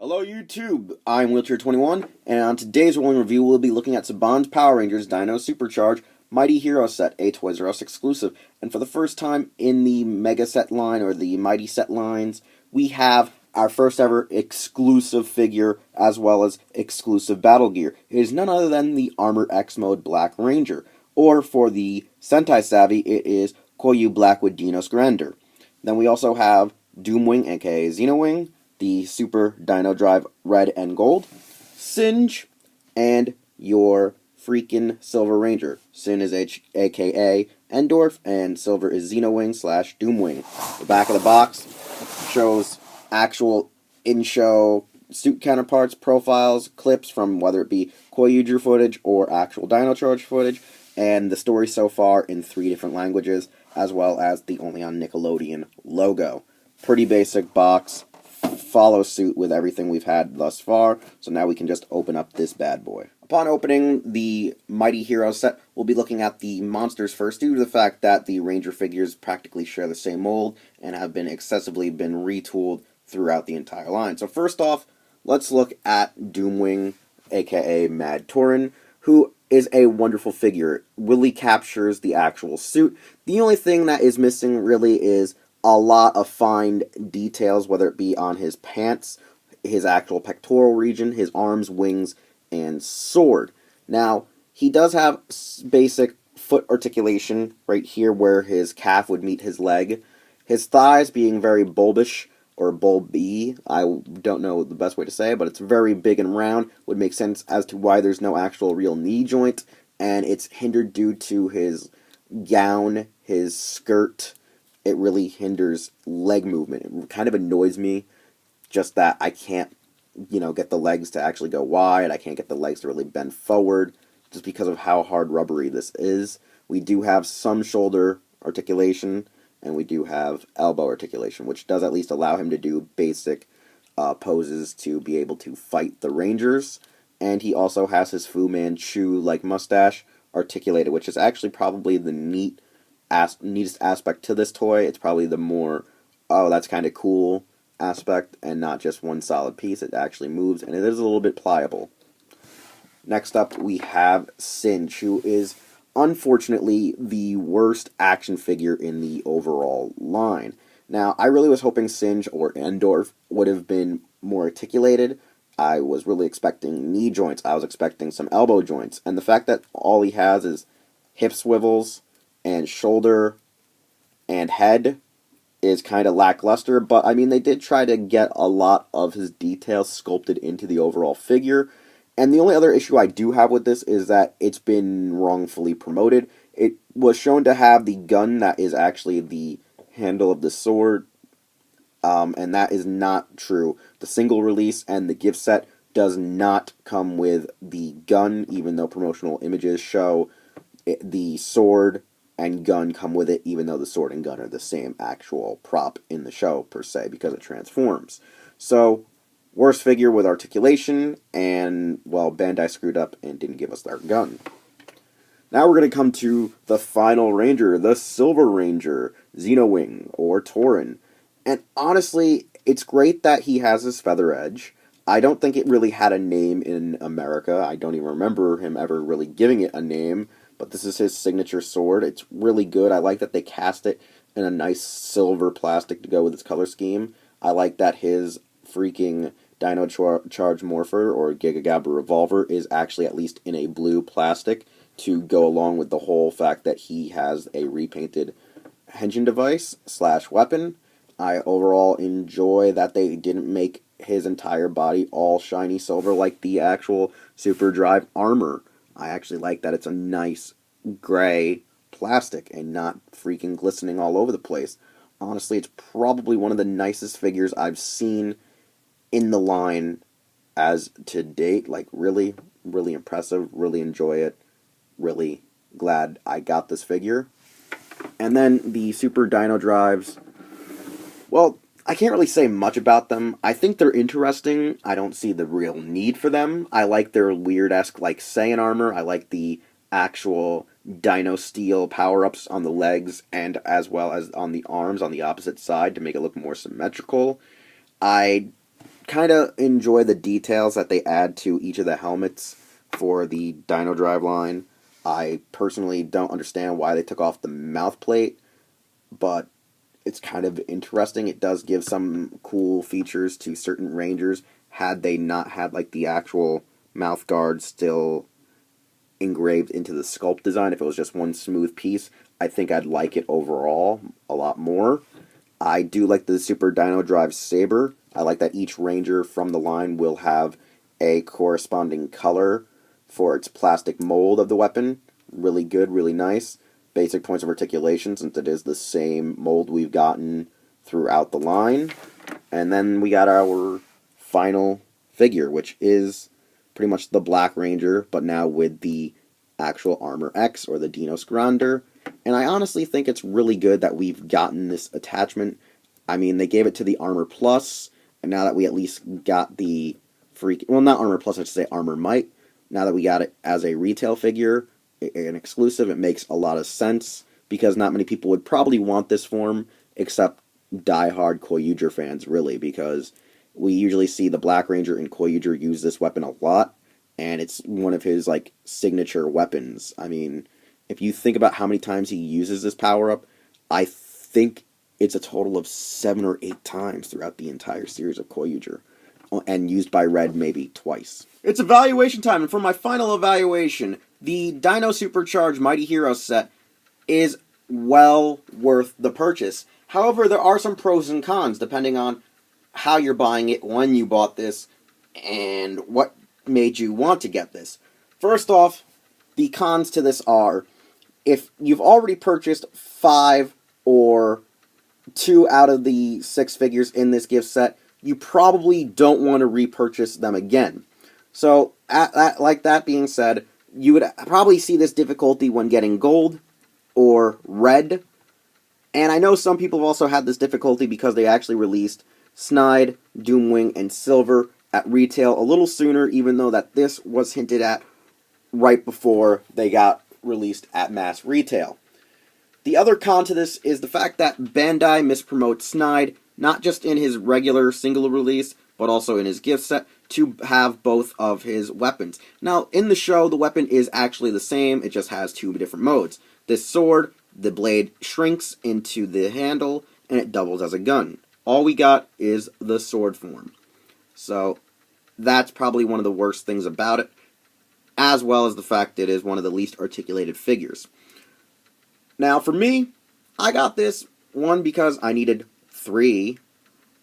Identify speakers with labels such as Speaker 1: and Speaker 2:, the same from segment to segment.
Speaker 1: Hello YouTube, I'm Wheelchair21, and on today's rolling review we'll be looking at Saban's Power Rangers Dino SuperCharge Mighty Hero Set, a Toys R Us exclusive. And for the first time in the Mega Set line, or the Mighty Set lines, we have our first ever exclusive figure, as well as exclusive battle gear. It is none other than the Armor X Mode Black Ranger, or for the Sentai Savvy, it is Koyu Black with Dino's Grandeur. Then we also have Doomwing, aka Xenowing, the Super Dino Drive Red and Gold, Singe, and your freaking Silver Ranger. Sin is aka Endorf, and Silver is Xenowing / Doomwing. The back of the box shows actual in-show suit counterparts, profiles, clips from whether it be Koyu footage or actual Dino Charge footage, and the story so far in 3 different languages, as well as the Only on Nickelodeon logo. Pretty basic box. Follow suit with everything we've had thus far, so now we can just open up this bad boy. Upon opening the Mighty Hero set, we'll be looking at the monsters first, due to the fact that the Ranger figures practically share the same mold and have been excessively retooled throughout the entire line. So first off, let's look at Doomwing, aka Mad Tauren, who is a wonderful figure. Really captures the actual suit. The only thing that is missing really is a lot of fine details, whether it be on his pants, his actual pectoral region, his arms, wings, and sword. Now, he does have basic foot articulation right here where his calf would meet his leg. His thighs being very bulbish, or bulby, I don't know the best way to say it, but it's very big and round, would make sense as to why there's no actual real knee joint, and it's hindered due to his gown, his skirt. It really hinders leg movement. It kind of annoys me just that I can't, get the legs to actually go wide. I can't get the legs to really bend forward just because of how hard rubbery this is. We do have some shoulder articulation, and we do have elbow articulation, which does at least allow him to do basic poses to be able to fight the Rangers. And he also has his Fu Manchu-like mustache articulated, which is actually probably the neatest aspect to this toy. It's probably the more, oh, that's kind of cool aspect, and not just one solid piece. It actually moves, and it is a little bit pliable. Next up, we have Singe, who is unfortunately the worst action figure in the overall line. Now, I really was hoping Singe or Endorf would have been more articulated. I was really expecting knee joints. I was expecting some elbow joints. And the fact that all he has is hip swivels and shoulder and head is kind of lackluster, but I mean, they did try to get a lot of his details sculpted into the overall figure. And the only other issue I do have with this is that it's been wrongfully promoted. It was shown to have the gun that is actually the handle of the sword, and that is not true. The single release and the gift set does not come with the gun, even though promotional images show the sword and gun come with it, even though the sword and gun are the same actual prop in the show, per se, because it transforms. So, worst figure with articulation, and, well, Bandai screwed up and didn't give us their gun. Now we're going to come to the final Ranger, the Silver Ranger, Xenowing, or Tauren. And honestly, it's great that he has his feather edge. I don't think it really had a name in America. I don't even remember him ever really giving it a name. But this is his signature sword. It's really good. I like that they cast it in a nice silver plastic to go with its color scheme. I like that his freaking Dino Charge Morpher, or Giga Gabba Revolver, is actually at least in a blue plastic to go along with the whole fact that he has a repainted engine device / weapon. I overall enjoy that they didn't make his entire body all shiny silver like the actual Super Drive armor. I actually like that it's a nice gray plastic and not freaking glistening all over the place. Honestly, it's probably one of the nicest figures I've seen in the line as to date. Like, really, really impressive. Really enjoy it. Really glad I got this figure. And then the Super Dino Drives. Well, I can't really say much about them. I think they're interesting. I don't see the real need for them. I like their weird-esque, like, Saiyan armor. I like the actual Dino Steel power-ups on the legs, and as well as on the arms on the opposite side to make it look more symmetrical. I kind of enjoy the details that they add to each of the helmets for the Dino Drive line. I personally don't understand why they took off the mouth plate, but it's kind of interesting. It does give some cool features to certain Rangers had they not had like the actual mouth guard still engraved into the sculpt design. If it was just one smooth piece, I think I'd like it overall a lot more. I do like the Super Dino Drive Saber. I like that each Ranger from the line will have a corresponding color for its plastic mold of the weapon. Really good, really nice. Basic points of articulation, since it is the same mold we've gotten throughout the line. And then we got our final figure, which is pretty much the Black Ranger, but now with the actual Armor X, or the Dino Grande. And I honestly think it's really good that we've gotten this attachment. I mean, they gave it to the Armor Plus, and now that we at least got the well, not Armor Plus, I should say Armor Might. Now that we got it as a retail figure, an exclusive, it makes a lot of sense, because not many people would probably want this form, except die-hard Koyuger fans, really, because we usually see the Black Ranger and Koyuger use this weapon a lot, and it's one of his, like, signature weapons. I mean, if you think about how many times he uses this power-up, I think it's a total of 7 or 8 times throughout the entire series of Koyuger, and used by Red maybe twice. It's evaluation time, and for my final evaluation, the Dino SuperCharge Mighty Heroes set is well worth the purchase. However, there are some pros and cons, depending on how you're buying it, when you bought this, and what made you want to get this. First off, the cons to this are, if you've already purchased 5 or 2 out of the 6 figures in this gift set, you probably don't want to repurchase them again. So, like that being said, you would probably see this difficulty when getting gold or red. And I know some people have also had this difficulty because they actually released Snide, Doomwing, and Silver at retail a little sooner, even though that this was hinted at right before they got released at mass retail. The other con to this is the fact that Bandai mispromotes Snide, not just in his regular single release, but also in his gift set, to have both of his weapons. Now, in the show, the weapon is actually the same, it just has 2 different modes. This sword, the blade shrinks into the handle, and it doubles as a gun. All we got is the sword form. So, that's probably one of the worst things about it, as well as the fact it is one of the least articulated figures. Now, for me, I got this, one, because I needed 3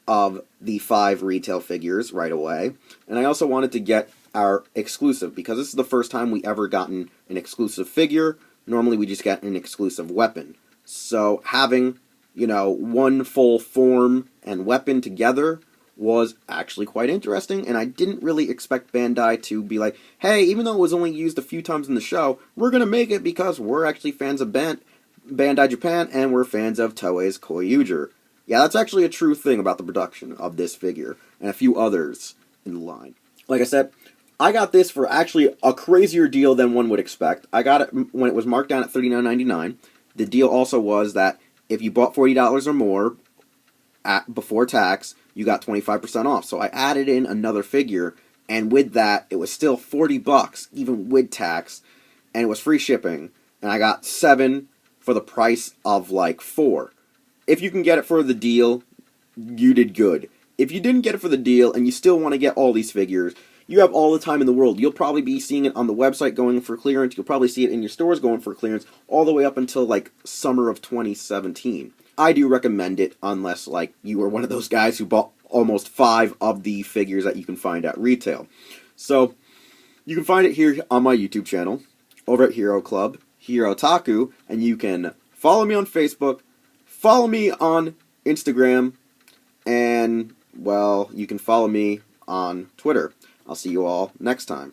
Speaker 1: of the 5 retail figures right away, and I also wanted to get our exclusive, because this is the first time we ever gotten an exclusive figure. Normally we just get an exclusive weapon. So having, one full form and weapon together was actually quite interesting, and I didn't really expect Bandai to be like, hey, even though it was only used a few times in the show, we're going to make it because we're actually fans of Bandai Japan, and we're fans of Toei's Koyuger. Yeah, that's actually a true thing about the production of this figure, and a few others in the line. Like I said, I got this for actually a crazier deal than one would expect. I got it when it was marked down at $39.99. The deal also was that if you bought $40 or more before tax, you got 25% off. So I added in another figure, and with that, it was still $40, even with tax, and it was free shipping. And I got 7 for the price of like 4. If you can get it for the deal, you did good. If you didn't get it for the deal and you still want to get all these figures, you have all the time in the world. You'll probably be seeing it on the website going for clearance. You'll probably see it in your stores going for clearance all the way up until like summer of 2017. I do recommend it unless like you are one of those guys who bought almost 5 of the figures that you can find at retail. So you can find it here on my YouTube channel, over at Hero Club, Hero Taku, and you can follow me on Facebook, follow me on Instagram, and, well, you can follow me on Twitter. I'll see you all next time.